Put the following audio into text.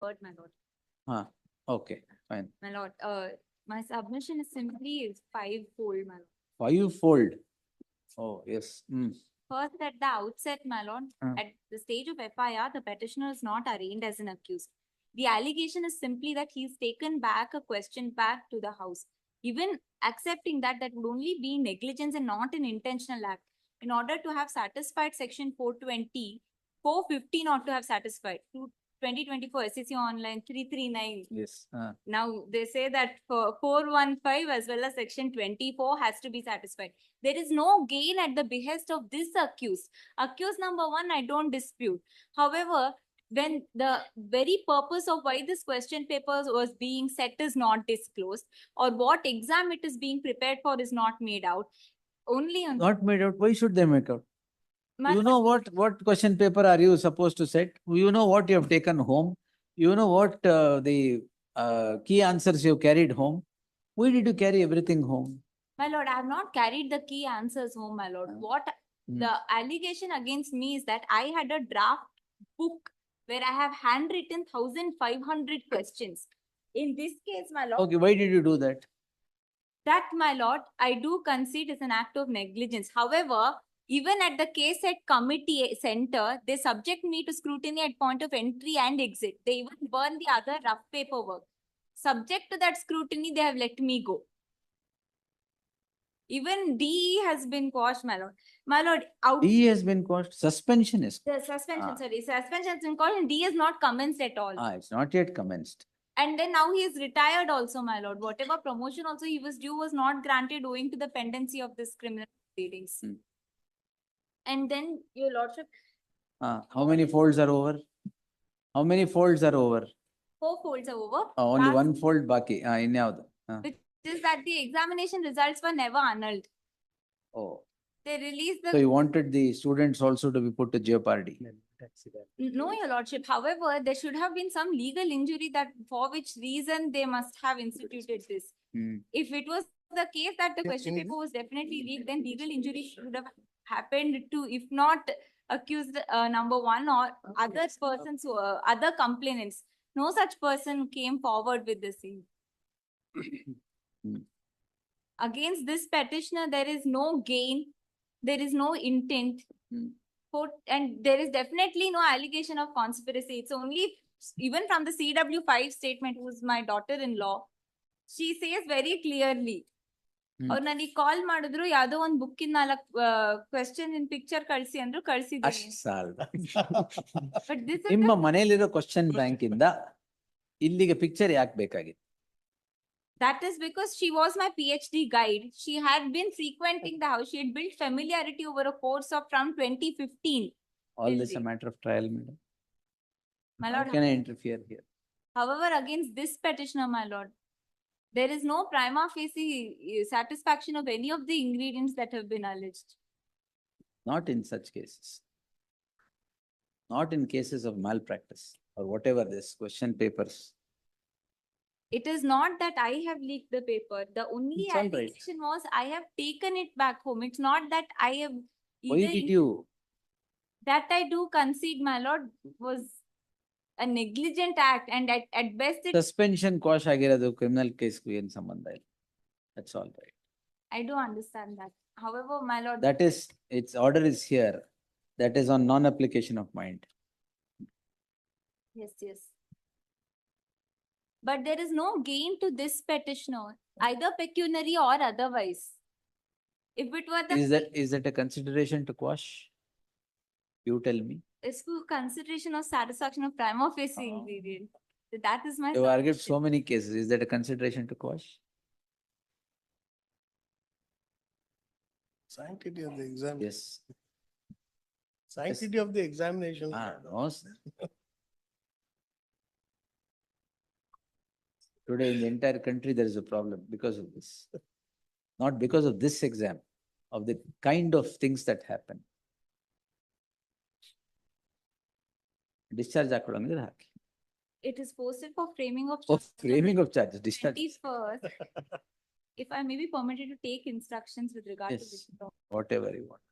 word, my lord. Huh. Okay, fine. My lord, my submission is simply five-fold, my lord. Five-fold. Oh, yes. First, at the outset, my lord, Hmm. at the stage of FIR, the petitioner is not arraigned as an accused. The allegation is simply that he's taken back a question back to the house. Even accepting that, that would only be negligence and not an intentional act. In order to have satisfied section 420, 415 ought to have satisfied. 2024 SEC Online 339. Yes. Now they say that for 415 as well as section 24 has to be satisfied. There is no gain at the behest of this accused. Accused number one, I don't dispute. However, when the very purpose of why this question paper was being set is not disclosed, or what exam it is being prepared for is not made out, only on Not made out. Why should they make out? my You know what question paper are you supposed to set? You know what you have taken home. You know what the key answers you carried home. Why did you carry everything home? My lord, I have not carried the key answers home, my lord. What the allegation against me is that I had a draft book where I have handwritten 1,500 questions. In this case, my lord, Okay, why did you do that? that, my lord, I do concede is an act of negligence. However, even at the case at committee center, they subject me to scrutiny at point of entry and exit. They even burn the other rough paperwork. Subject to that scrutiny, they have let me go. Even DE has been quashed, my lord. My lord, out D has been quashed. Suspension is. the suspension, Ah. sorry, suspension has been called and D has not commenced at all. It's not yet commenced. And then now he is retired also, my lord. Whatever promotion also he was due was not granted owing to the pendency of this criminal proceedings. And then, your lordship, How many folds are over? How many folds are over? 4 folds are over. Only Last, one fold baki. Inyavadu. which is that the examination results were never annulled. Oh. They released the So you wanted the students also to be put to jeopardy. No, your lordship. However, there should have been some legal injury that for which reason they must have instituted this. If it was the case that the question paper was definitely leaked, then legal injury should have happened to, if not accused number one or other persons who other complainants. No such person came forward with the same. Against this petitioner, there is no gain, there is no intent. And there is definitely no allegation of conspiracy. It's only, even from the CW5 statement, who's my daughter-in-law, she says very clearly. ಅವ್ರು ನನಗೆ ಕಾಲ್ ಮಾಡಿದ್ರು ಯಾವ್ದೋ ಒಂದು ಬುಕ್ಕಿನ 4 question ಇನ್ picture ಕಳಿಸಿ ಅಂದ್ರು ಕಳಿಸಿದ್ದೀನಿ. But this ನಿಮ್ಮ ಮನೆಯಲ್ಲಿರೋ question bank ಇಂದ ಇಲ್ಲಿಗೆ ಪಿಕ್ಚರ್ ಯಾಕೆ ಬೇಕಾಗಿತ್ತು? That is because she was my PhD guide. She had been frequenting the house. She had built familiarity over a course of from 2015. All this a matter of trial, madam. My lord, how can I interfere here? However, against this petitioner, my lord, there is no prima facie satisfaction of any of the ingredients that have been alleged. Not in such cases. Not in cases of malpractice or whatever this question papers. It is not that I have leaked the paper. The only It's all right. allegation was I have taken it back home. It's not that I have Why did you? That I do concede, my lord, was a negligent act, and at best it. Suspension quash ಆಗಿರೋದು criminal case ಗೂ ಏನು ಸಂಬಂಧ ಇಲ್ಲ. That's all right. I do understand that. However, my lord. That is, its order is here. That is on non-application of mind. Yes, yes. But there is no gain to this petitioner, either pecuniary or otherwise. If it were the. Is that a consideration to quash? You tell me. It's for consideration of satisfaction of prima facie ingredient. That is my. You argued so many cases. Is that a consideration to quash? Sanctity of the exam. Yes. Sanctity of the examination. No, sir. Today in the entire country, there is a problem because of this. Not because of this exam, of the kind of things that happen. Discharge ಹಾಕೊಳ್ಳಂಗಿದ್ರೆ hockey. It is posted for framing of charges. Framing of charges, discharge. 21st. If I may be permitted to take instructions with regard to this. Whatever you want.